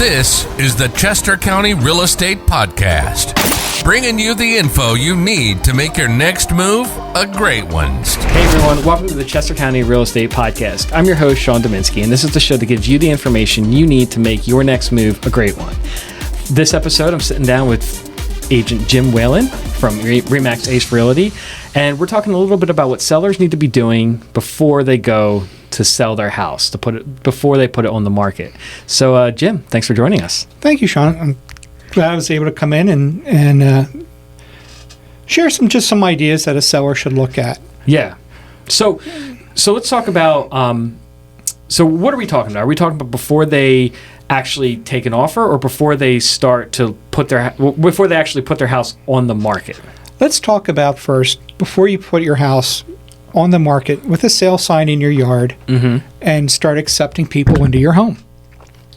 This is the Chester County Real Estate Podcast, bringing you the info you need to make your next move a great one. Hey everyone, welcome to the Chester County Real Estate Podcast. I'm your host, Sean Dominski, and this is the show that gives you the information you need to make your next move a great one. This episode, I'm sitting down with agent Jim Whelan from RE/MAX Ace Realty, and we're talking a little bit about what sellers need to be doing before they go to sell their house, before they put it on the market. So, Jim, thanks for joining us. Thank you, Sean. I'm glad I was able to come in and share some ideas that a seller should look at. Yeah. So let's talk about. So what are we talking about? Are we talking about before they actually take an offer, or before they start to before they actually put their house on the market? Let's talk about first before you put your house on the market with a sale sign in your yard and start accepting people into your home.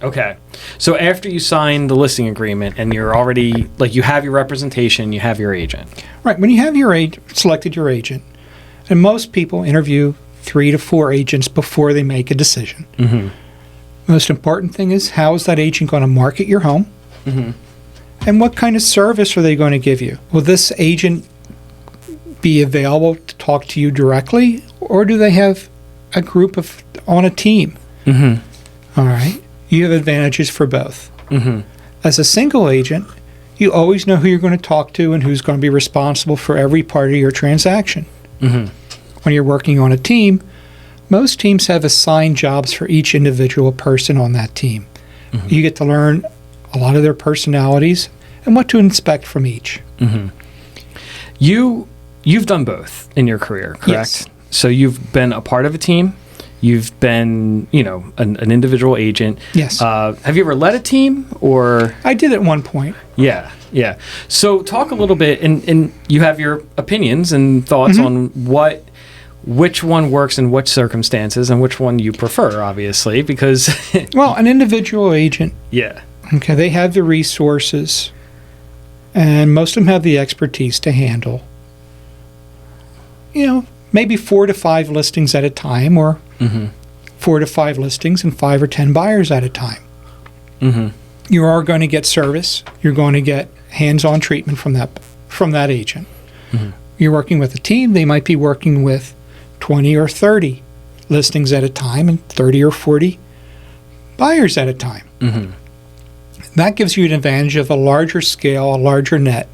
Okay. So after you sign the listing agreement and you're already, you have your representation, you have your agent. Right. When you have selected your agent, and most people interview 3 to 4 agents before they make a decision. Mm-hmm. Most important thing is, how is that agent going to market your home? Mm-hmm. And what kind of service are they going to give you? Will this agent be available to talk to you directly, or do they have a group on a team? Mm-hmm. All right. You have advantages for both. Mm-hmm. As a single agent, you always know who you're going to talk to and who's going to be responsible for every part of your transaction. Mm-hmm. When you're working on a team, most teams have assigned jobs for each individual person on that team. Mm-hmm. You get to learn a lot of their personalities and what to expect from each. Mm-hmm. You've done both in your career, correct? Yes. So you've been a part of a team. You've been, an individual agent. Yes. Have you ever led a team, or? I did at one point. Yeah. So talk a little bit, and you have your opinions and thoughts on which one works in which circumstances and which one you prefer, obviously, because... Well, an individual agent. Yeah. Okay, they have the resources, and most of them have the expertise to handle, maybe 4 to 5 listings at a time, or 4 to 5 listings and 5 or 10 buyers at a time. Mm-hmm. You are going to get service. You're going to get hands-on treatment from that agent. Mm-hmm. You're working with a team. They might be working with 20 or 30 listings at a time and 30 or 40 buyers at a time. Mm-hmm. That gives you an advantage of a larger scale, a larger net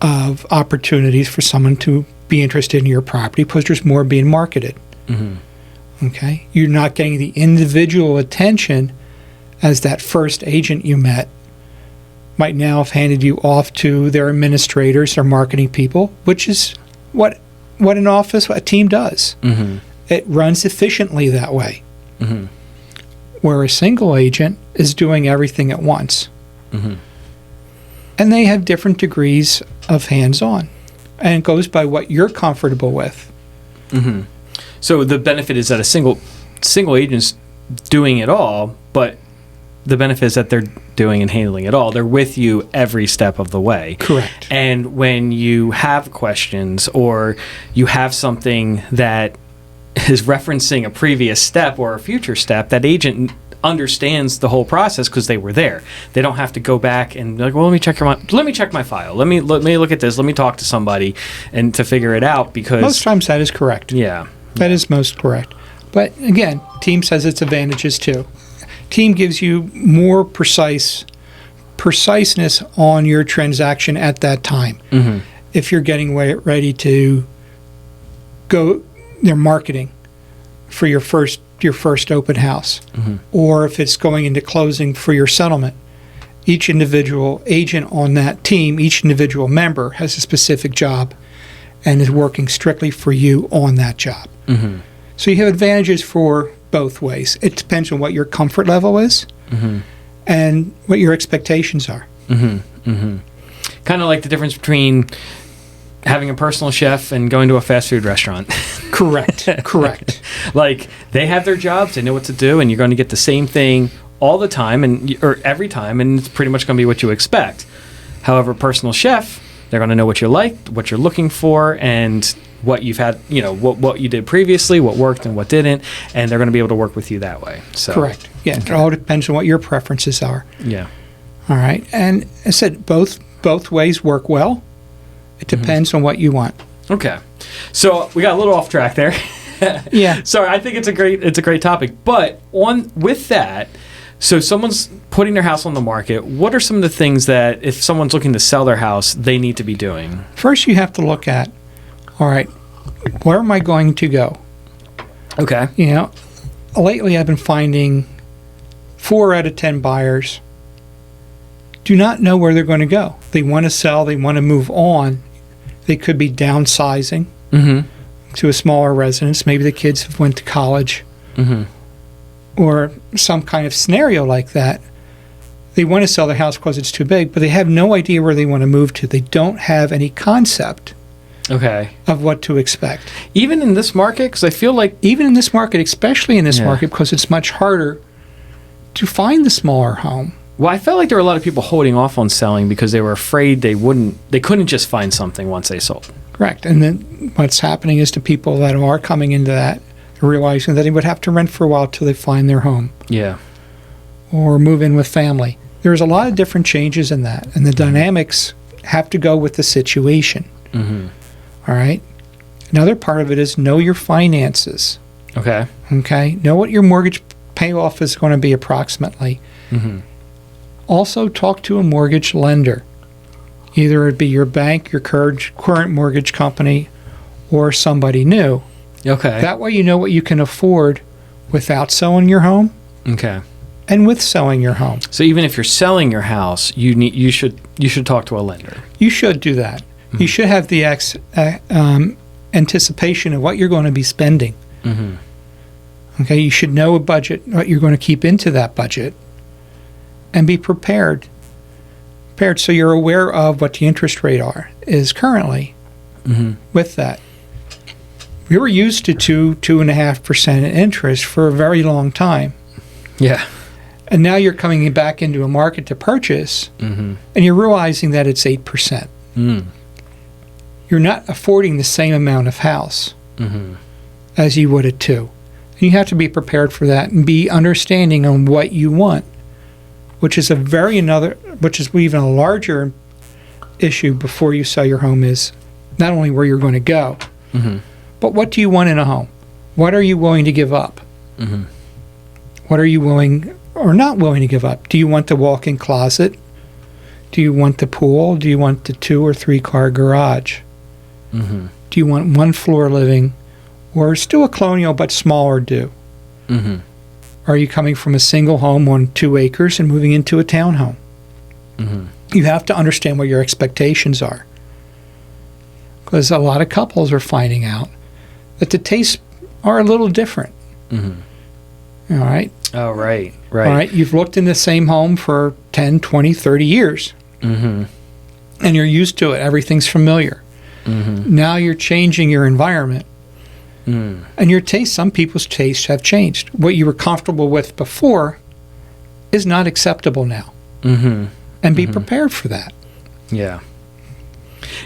of opportunities for someone to be interested in your property, because there's more being marketed. Mm-hmm. Okay? You're not getting the individual attention as that first agent you met might now have handed you off to their administrators or marketing people, which is what a team does. Mm-hmm. It runs efficiently that way. Mm-hmm. Where a single agent is doing everything at once. Mm-hmm. And they have different degrees of hands-on. And it goes by what you're comfortable with. Mm-hmm. So the benefit is that a single agent's doing it all, but the benefit is that they're doing and handling it all. They're with you every step of the way. Correct. And when you have questions, or you have something that is referencing a previous step or a future step, that agent understands the whole process because they were there. They don't have to go back and be like, well, let me check my file. Let me look at this. Let me talk to somebody and to figure it out, because most times that is correct. Yeah. That is most correct. But again, team has its advantages too. Team gives you more preciseness on your transaction at that time. Mm-hmm. If you're getting ready to go, they're marketing for your first open house, or if it's going into closing for your settlement, each individual agent on that team, each individual member has a specific job and is working strictly for you on that job. Mm-hmm. So you have advantages for both ways. It depends on what your comfort level is and what your expectations are. Mm-hmm. Mm-hmm. Kind of like the difference between having a personal chef and going to a fast food restaurant. Correct. Like, they have their jobs, they know what to do, and you're going to get the same thing all the time or every time, and it's pretty much going to be what you expect. However, personal chef, they're going to know what you like, what you're looking for, and what you've had, what you did previously, what worked and what didn't, and they're going to be able to work with you that way. So Correct. Yeah, it all depends on what your preferences are. Yeah. All right. And I said both ways work well. It depends on what you want. Okay. So we got a little off track there. Yeah. Sorry, I think it's a great topic. But with that, so someone's putting their house on the market. What are some of the things that if someone's looking to sell their house, they need to be doing? First, you have to look at, all right, where am I going to go? Okay. Lately I've been finding 4 out of 10 buyers do not know where they're going to go. They want to sell. They want to move on. They could be downsizing to a smaller residence. Maybe the kids have went to college or some kind of scenario like that. They want to sell their house because it's too big, but they have no idea where they want to move to. They don't have any concept of what to expect. Even in this market, because I feel like... Even in this market, especially in this market, because it's much harder to find the smaller home. Well, I felt like there were a lot of people holding off on selling because they were afraid they couldn't just find something once they sold. Correct. And then what's happening is to people that are coming into that, realizing that they would have to rent for a while till they find their home. Yeah. Or move in with family. There's a lot of different changes in that, and the dynamics have to go with the situation. All right? Another part of it is know your finances. Okay. Know what your mortgage payoff is going to be approximately. Also, talk to a mortgage lender. Either it be your bank, your current mortgage company, or somebody new. Okay. That way you know what you can afford without selling your home. Okay. And with selling your home. So even if you're selling your house, you should talk to a lender. You should do that. You should have the anticipation of what you're going to be spending. Okay, you should know a budget, what you're going to keep into that budget, and be prepared so you're aware of what the interest rate is currently with that. We were used to 2.5% interest for a very long time. Yeah. And now you're coming back into a market to purchase, and you're realizing that it's 8%. You're not affording the same amount of house as you would at 2. And you have to be prepared for that and be understanding on what you want, which is even a larger issue before you sell your home, is not only where you're going to go, but what do you want in a home? What are you willing to give up? What are you willing or not willing to give up? Do you want the walk-in closet? Do you want the pool? Do you want the 2 or 3 car garage? Do you want 1 floor living, or still a colonial but smaller Are you coming from a single home on 2 acres and moving into a townhome? You have to understand what your expectations are, because a lot of couples are finding out that the tastes are a little different. All right. Oh, right. All right. You've looked in the same home for 10, 20, 30 years. And you're used to it. Everything's familiar. Now you're changing your environment. And some people's tastes have changed. What you were comfortable with before is not acceptable now. And be prepared for that. Yeah.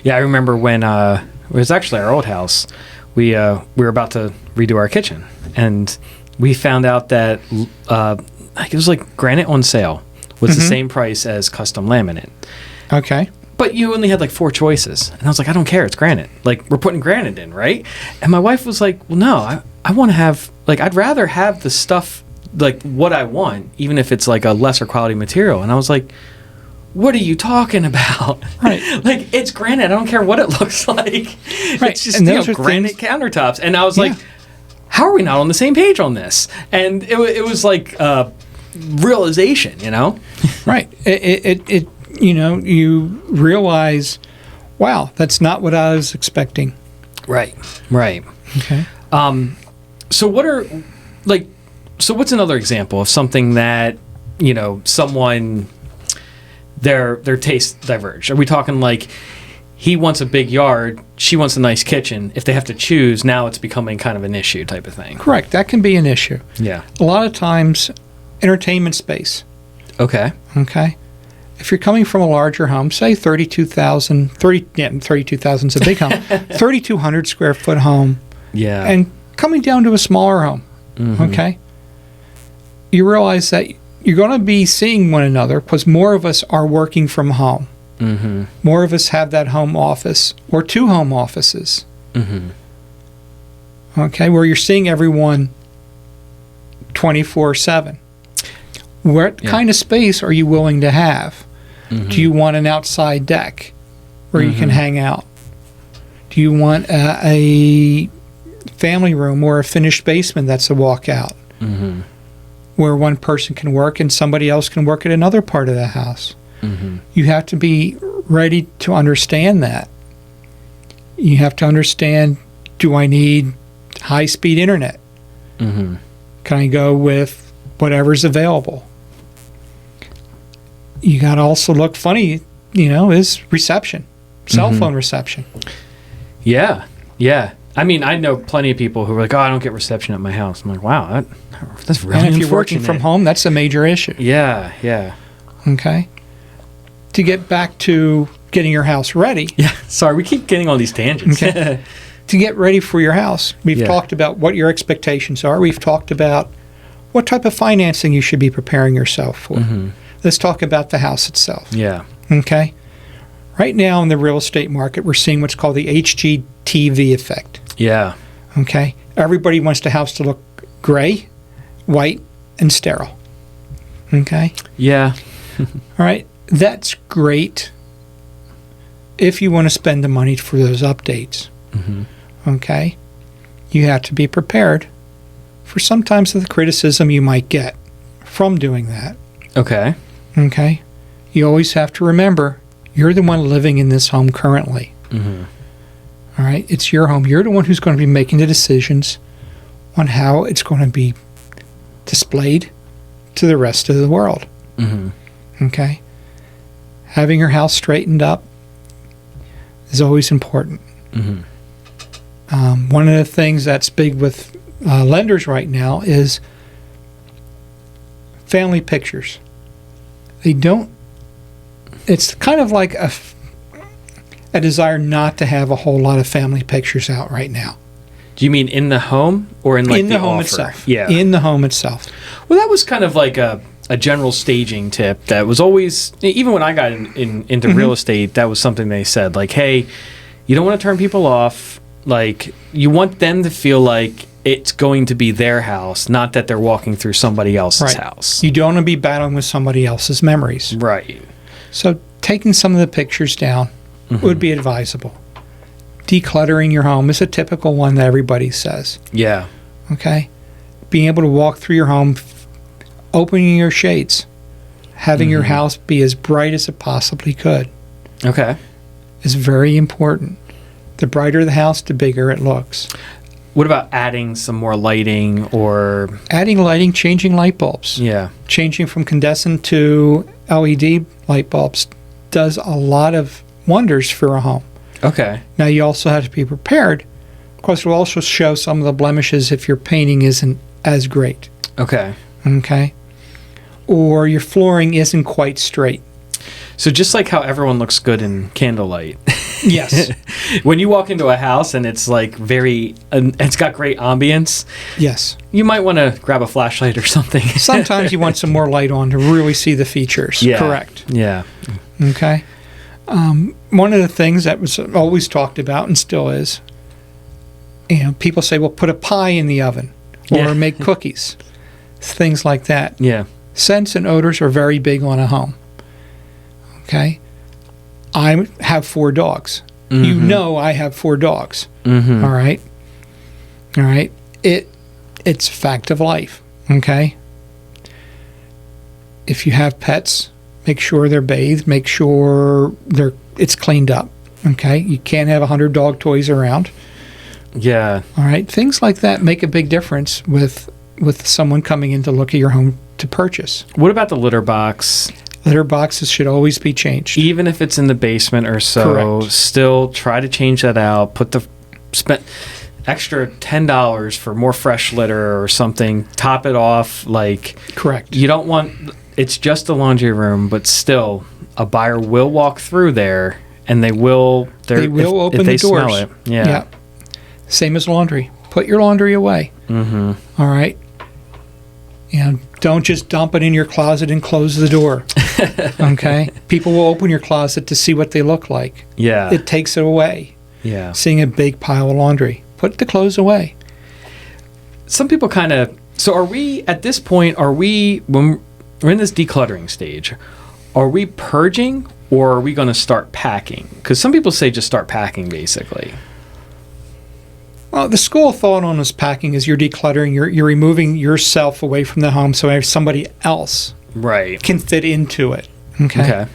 Yeah, I remember when it was actually our old house. We were about to redo our kitchen, and we found out that it was like granite on sale was the same price as custom laminate. Okay. But you only had like 4 choices. And I was like, I don't care. It's granite. Like, we're putting granite in, right? And my wife was like, well, no, I want to have, like, I'd rather have the stuff, like, what I want, even if it's like a lesser quality material. And I was like, what are you talking about? Right. Like, it's granite. I don't care what it looks like. Right. It's just, and those are granite countertops. And I was like, how are we not on the same page on this? And it was like realization, Right. You realize, wow, that's not what I was expecting. Right. Okay. So what's another example of something that, someone, their tastes diverge? Are we talking like he wants a big yard, she wants a nice kitchen? If they have to choose, now it's becoming kind of an issue type of thing. Correct. That can be an issue. Yeah. A lot of times, entertainment space. Okay. If you're coming from a larger home, say 32,000 is a big home, 3,200 square foot home, and coming down to a smaller home, okay, you realize that you're going to be seeing one another because more of us are working from home. More of us have that home office or 2 home offices, okay, where you're seeing everyone 24/7. What kind of space are you willing to have? Do you want an outside deck where you can hang out? Do you want a family room or a finished basement that's a walkout where one person can work and somebody else can work at another part of the house? You have to be ready to understand that. You have to understand, do I need high-speed internet? Can I go with whatever's available? You got to also look funny, is reception, cell phone reception. Yeah. I mean, I know plenty of people who are like, "Oh, I don't get reception at my house." I'm like, "Wow, that's really And if you're working from home, that's a major issue." Yeah. Okay. To get back to getting your house ready. Yeah. Sorry, we keep getting on these tangents. Okay. To get ready for your house, we've talked about what your expectations are. We've talked about what type of financing you should be preparing yourself for. Let's talk about the house itself. Yeah. Okay. Right now in the real estate market, we're seeing what's called the HGTV effect. Yeah. Okay. Everybody wants the house to look gray, white, and sterile. Okay. Yeah. All right. That's great if you want to spend the money for those updates. Okay. You have to be prepared for sometimes the criticism you might get from doing that. Okay. Okay. You always have to remember, you're the one living in this home currently. All right. It's your home. You're the one who's going to be making the decisions on how it's going to be displayed to the rest of the world. Okay. Having your house straightened up is always important. One of the things that's big with lenders right now is family pictures. It's kind of like a desire not to have a whole lot of family pictures out right now. Do you mean in the home or in the home offer? itself? Yeah. In the home itself. Well, that was kind of like a general staging tip that was always, even when I got into real estate, that was something they said, like, hey, you don't want to turn people off. Like, you want them to feel like it's going to be their house, not that they're walking through somebody else's house. You don't want to be battling with somebody else's memories. Right. So taking some of the pictures down would be advisable. Decluttering your home is a typical one that everybody says. Yeah. Okay? Being able to walk through your home, opening your shades, having your house be as bright as it possibly could. Okay. Is very important. The brighter the house, the bigger it looks. What about adding some more lighting or... Adding lighting, changing light bulbs. Yeah. Changing from incandescent to LED light bulbs does a lot of wonders for a home. Okay. Now, you also have to be prepared, because it will also show some of the blemishes if your painting isn't as great. Okay. Okay? Or your flooring isn't quite straight. So just like how everyone looks good in candlelight. Yes. When you walk into a house and it's like it's got great ambience. Yes. You might want to grab a flashlight or something. Sometimes you want some more light on to really see the features. Yeah. Correct. Yeah. Okay. One of the things that was always talked about and still is, people say, well, put a pie in the oven or make cookies. Things like that. Yeah. Scents and odors are very big on a home. Okay? I have 4 dogs. You know I have 4 dogs. All right? All right? It's a fact of life. Okay? If you have pets, make sure they're bathed. Make sure it's cleaned up. Okay? You can't have 100 dog toys around. Yeah. All right? Things like that make a big difference with someone coming in to look at your home to purchase. What about the litter box? Litter boxes should always be changed. Even if it's in the basement or so, Correct. Still try to change that out. Spend extra $10 for more fresh litter or something. Top it off. Like, Correct. you don't want... It's just a laundry room, but still, a buyer will walk through there and they will open if the they doors. smell it. Yeah. Same as laundry. Put your laundry away. Mm-hmm. All right. And don't just dump it in your closet and close the door. Okay? People will open your closet to see what they look like. Yeah. It takes it away. Yeah. Seeing a big pile of laundry. Put the clothes away. Some people kind of... So are we, at this point, when we're in this decluttering stage, are we purging or are we going to start packing? Because some people say just start packing, basically. Well, the school of thought on this packing is you're decluttering, you're removing yourself away from the home so somebody else Right. can fit into it. Okay? Okay.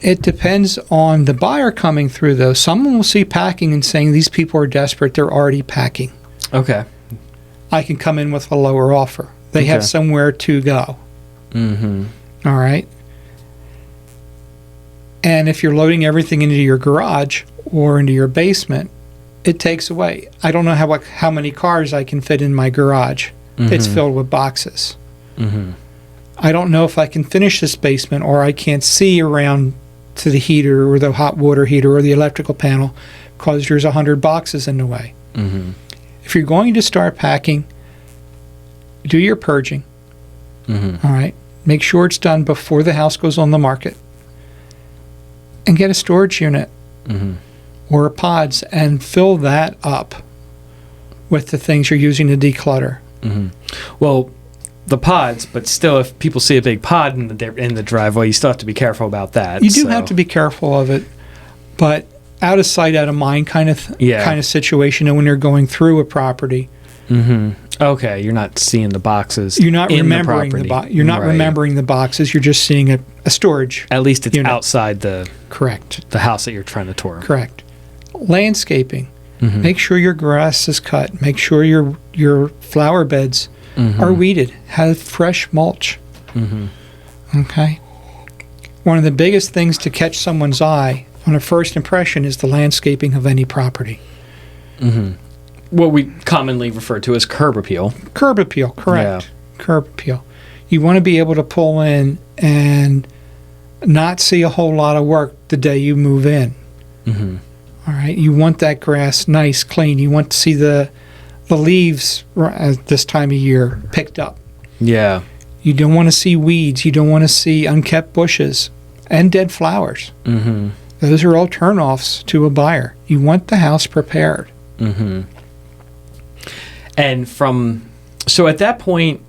It depends on the buyer coming through, though. Someone will see packing and saying, these people are desperate, they're already packing. Okay. I can come in with a lower offer. They have Okay. somewhere to go. Mm-hmm. All right? And if you're loading everything into your garage or into your basement, it takes away. I don't know how many cars I can fit in my garage. It's filled with boxes. Mm-hmm. I don't know if I can finish this basement, or I can't see around to the heater or the hot water heater or the electrical panel because there's 100 boxes in the way. Mm-hmm. If you're going to start packing, do your purging. Mm-hmm. All right? Make sure it's done before the house goes on the market. And get a storage unit Mm-hmm. or pods and fill that up with the things you're using to declutter. Mm-hmm. Well, the pods, but still, if people see a big pod in the driveway, you still have to be careful about that. You do have to be careful of it, but out of sight, out of mind kind of situation. And when you're going through a property, Mm-hmm. Okay, you're not seeing the boxes. you're not in remembering the property. you're not Right. remembering the boxes. You're just seeing a storage. At least it's unit. outside the Correct. house that you're trying to tour. Correct. Landscaping. Mm-hmm. Make sure your grass is cut. Make sure your flower beds Mm-hmm. are weeded. Have fresh mulch. Mm-hmm. Okay. One of the biggest things to catch someone's eye on a first impression is the landscaping of any property. Mm-hmm. What we commonly refer to as curb appeal. Curb appeal, correct. Curb appeal. You want to be able to pull in and not see a whole lot of work the day you move in. Mm-hmm. All right. You want that grass nice, clean. You want to see the leaves at this time of year picked up. Yeah. You don't want to see weeds. You don't want to see unkept bushes and dead flowers. Mm-hmm. Those are all turnoffs to a buyer. You want the house prepared. Mm-hmm. And so at that point,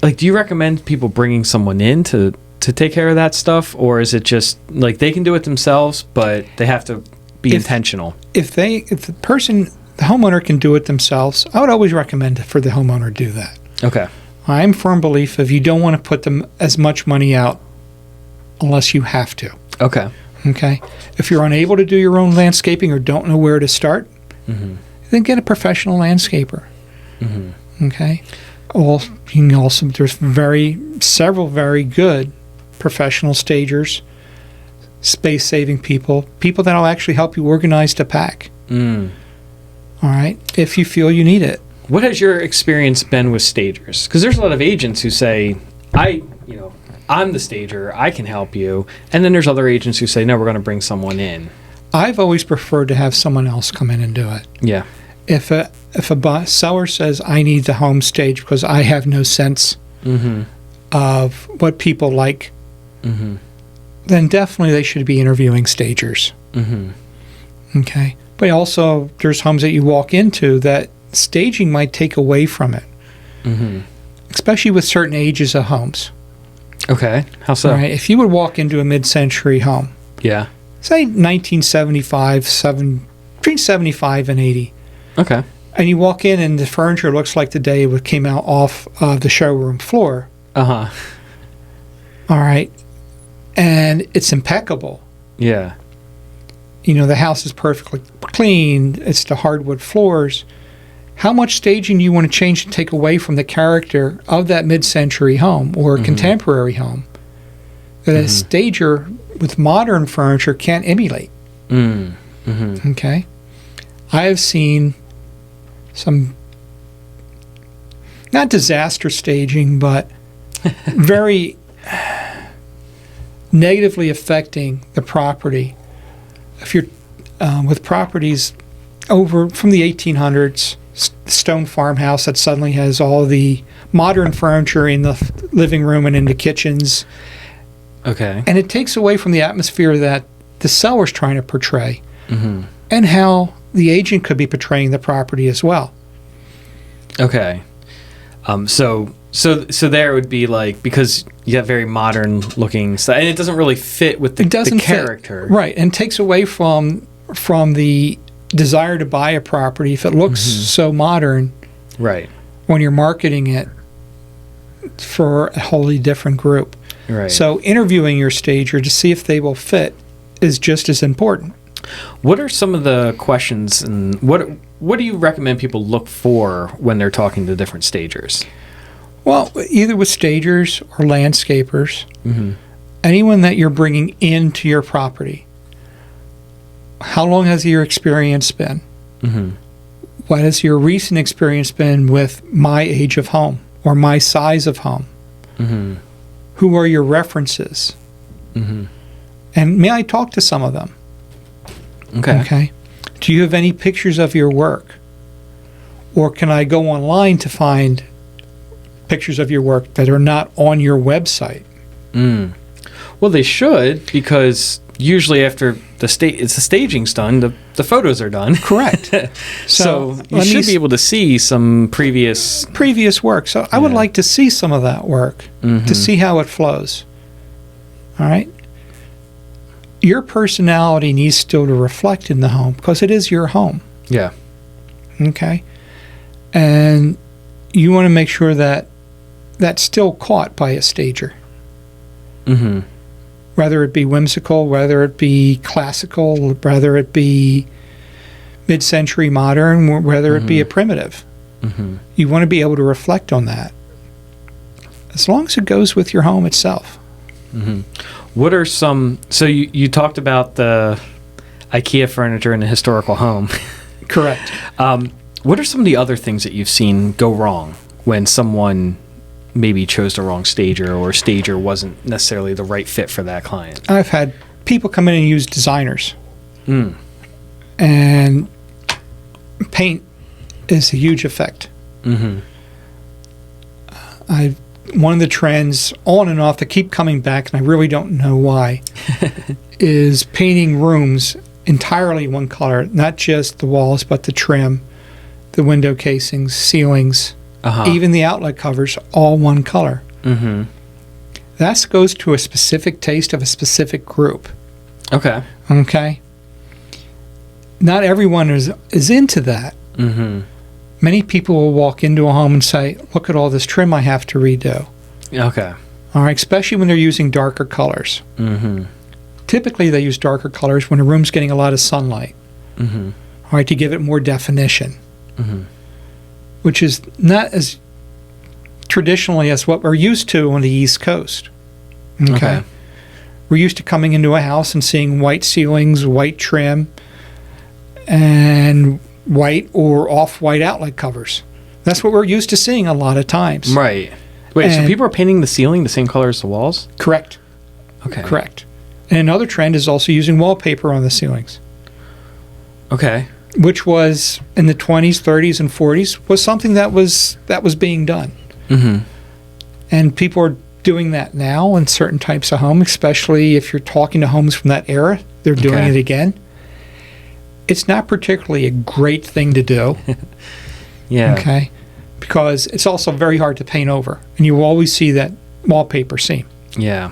like, do you recommend people bringing someone in to take care of that stuff? Or is it just, like, they can do it themselves, but they have to be intentional? If the homeowner can do it themselves, I would always recommend for the homeowner to do that. Okay. I'm firm belief of you don't want to put them as much money out unless you have to. Okay. Okay? If you're unable to do your own landscaping or don't know where to start, Mm-hmm. then get a professional landscaper. Mm-hmm. Okay? There's several very good professional stagers, space-saving people that will actually help you organize to pack. Mm. All right? If you feel you need it. What has your experience been with stagers? Because there's a lot of agents who say, I'm the stager, I can help you. And then there's other agents who say, no, we're going to bring someone in. I've always preferred to have someone else come in and do it. Yeah. If a seller says, I need the home stage because I have no sense Mm-hmm. of what people like, Mm-hmm. then definitely they should be interviewing stagers. Mm-hmm. Okay? But also, there's homes that you walk into that staging might take away from it, Mm-hmm. especially especially with certain ages of homes. Okay. How so? All right? If you would walk into a mid-century home, Yeah. say 1975, between 75 and 80, Okay. and you walk in and the furniture looks like the day it came out off of the showroom floor, Uh-huh. all right, and it's impeccable. Yeah. The house is perfectly clean. It's the hardwood floors. How much staging do you want to change to take away from the character of that mid-century home or Mm-hmm. contemporary home that a stager with modern furniture can't emulate? Mm. Mm-hmm. Okay? I have seen some, not disaster staging, but very negatively affecting the property. If you're with properties over from the 1800s, stone farmhouse that suddenly has all the modern furniture in the living room and in the kitchens, Okay. and it takes away from the atmosphere that the seller's trying to portray, Mm-hmm. and how the agent could be portraying the property as well. Okay. So there would be like, because you have very modern looking stuff, and it doesn't really fit with the, It doesn't the character. fit, right, and takes away from the desire to buy a property if it looks so modern Right. when you're marketing it for a wholly different group. Right. So interviewing your stager to see if they will fit is just as important. what are some of the questions, and what do you recommend people look for when they're talking to different stagers? Well, either with stagers or landscapers, Mm-hmm. anyone that you're bringing into your property, how long has your experience been? Mm-hmm. What has your recent experience been with my age of home or my size of home? Mm-hmm. Who are your references? Mm-hmm. And may I talk to some of them? Okay. Do you have any pictures of your work? Or can I go online to find pictures of your work that are not on your website? Mm. Well, they should, because usually after the staging's done, the photos are done. Correct. So you let me should be able to see some previous. work. So I would Yeah. like to see some of that work to see how it flows. All right? Your personality needs still to reflect in the home because it is your home. Yeah. Okay? And you want to make sure that that's still caught by a stager. Mm-hmm. Whether it be whimsical, whether it be classical, whether it be mid-century modern, whether it be a primitive. Mm-hmm. You want to be able to reflect on that. As long as it goes with your home itself. Mm-hmm. What are some? So you talked about the IKEA furniture in a historical home. Correct. What are some of the other things that you've seen go wrong when someone maybe chose the wrong stager, or stager wasn't necessarily the right fit for that client? I've had people come in and use designers. Mm. And paint is a huge effect. Mm-hmm. One of the trends on and off that keep coming back, and I really don't know why, is painting rooms entirely one color, not just the walls, but the trim, the window casings, ceilings, even the outlet covers, all one color. Mm-hmm. That goes to a specific taste of a specific group. Okay. Okay? Not everyone is into that. Mm-hmm. Many people will walk into a home and say, look at all this trim I have to redo. Okay. All right, especially when they're using darker colors. Mm-hmm. Typically, they use darker colors when a room's getting a lot of sunlight. Mm-hmm. All right, to give it more definition. Mm-hmm. Which is not as traditionally as what we're used to on the East Coast. Okay. We're used to coming into a house and seeing white ceilings, white trim, and white or off-white outlet covers. That's what we're used to seeing a lot of times. Right. Wait, so And- people are painting the ceiling the same color as the walls? Correct. Okay. Correct. And another trend is also using wallpaper on the ceilings, Okay. which was in the 20s, 30s, and 40s was something that was being done. Mm-hmm. And people are doing that now in certain types of homes, especially if you're talking to homes from that era. They're doing Okay. it again. It's not particularly a great thing to do, Yeah. okay? Because it's also very hard to paint over, and you will always see that wallpaper seam. Yeah.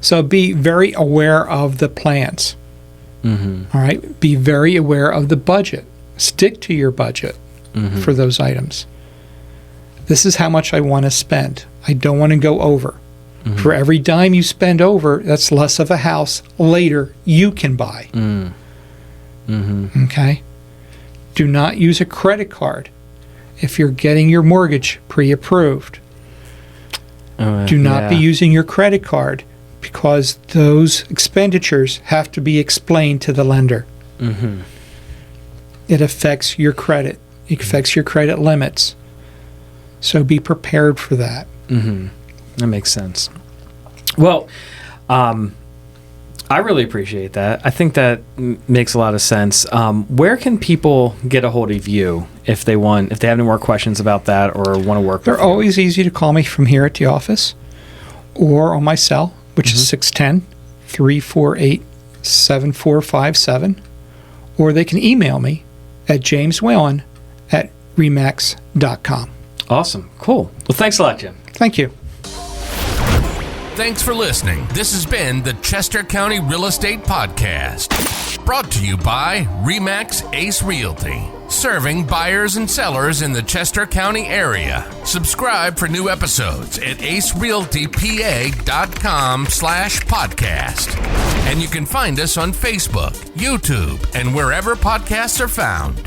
So be very aware of the plans, Mm-hmm. all right? Be very aware of the budget. Stick to your budget Mm-hmm. for those items. This is how much I want to spend. I don't want to go over. Mm-hmm. For every dime you spend over, that's less of a house later you can buy. Mm. Mm-hmm. Okay? Do not use a credit card if you're getting your mortgage pre-approved. Do not be using your credit card because those expenditures have to be explained to the lender. Mm-hmm. It affects your credit. It affects your credit limits. So be prepared for that. Mm-hmm. That makes sense. Well, I really appreciate that. I think that makes a lot of sense. Where can people get a hold of you if they have any more questions about that or want to work They're with you? always easy to call me from here at the office or on my cell, which is 610-348-7457. Or they can email me at jameswhelan@remax.com. Awesome. Cool. Well, thanks a lot, Jim. Thank you. Thanks for listening. This has been the Chester County Real Estate Podcast, brought to you by RE/MAX Ace Realty, serving buyers and sellers in the Chester County area. Subscribe for new episodes at acerealtypa.com/podcast. And you can find us on Facebook, YouTube, and wherever podcasts are found.